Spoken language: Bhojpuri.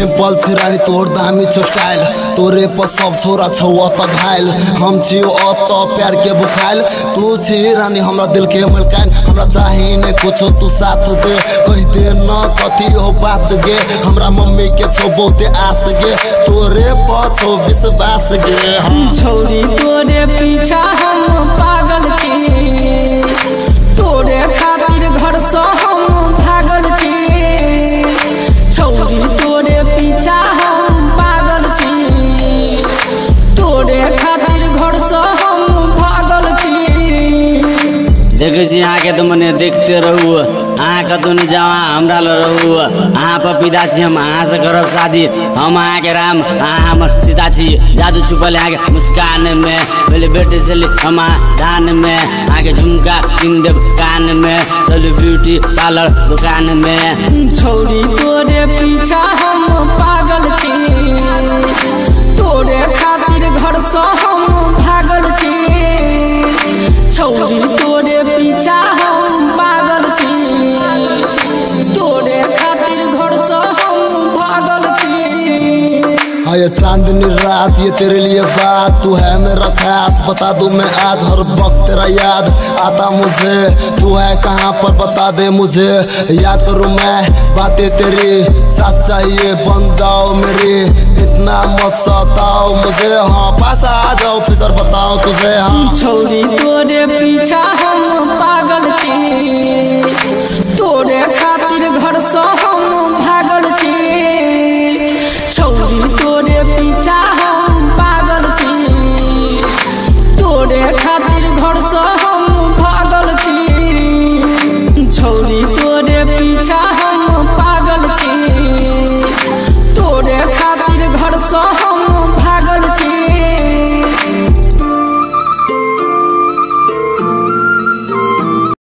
सिंपल छी रानी तोर दामी छो स्टाइल तोरे पर सब छोरा छौ त घायल हम छी त प्यार के बुखाइल तू छी रानी हमरा दिल के मलकाइन हमरा चाही ने कुछ तू साथ दे कह दे न कथी हो बात गे हमरा मम्मी के छौ बहुते आस गे तोरे पर छौ विश्वास गे छौरी तोरे पीछा हम पागल छी तोरे खातिर घर से हम भागल छी छौरी तोरे पीछा हम पागल छी तोरे खातिर घर से हम भागल छी देखे छी अहाँ के तो मने देखते रहू अहाँ कतौ नहीं जाओ हमरा ल रहू अहाँ पपीता छी हम अहाँ से करब शादी हम अहाँ के राम अहाँ हमर सीता छी जादू छुपल अहाँ के मुस्कान में पहले बेटे से हम दान में अहाँ के झुमका किन देब कान में चलू ब्यूटी पार्लर दुकान में छौरी तोरे पीछा हम पागल छी तोरे खातिर घर से हम भागल छी छौरी तोरे पीछा हम पागल छी तोरे खातिर घर से हम भागल छी हाँ ये चांदनी रात ये तेरे लिए बात तू है मेरा खास बता दूं मैं आज हर वक्त तेरा याद आता मुझे तू है कहाँ पर बता दे मुझे याद करूँ मैं बातें तेरी साथ चाहिए बन जाओ मेरी इतना मत सताओ मुझे हाँ पास आ जाओ फिर बताओ तुझे हाँ छौरी तोरे पीछा हम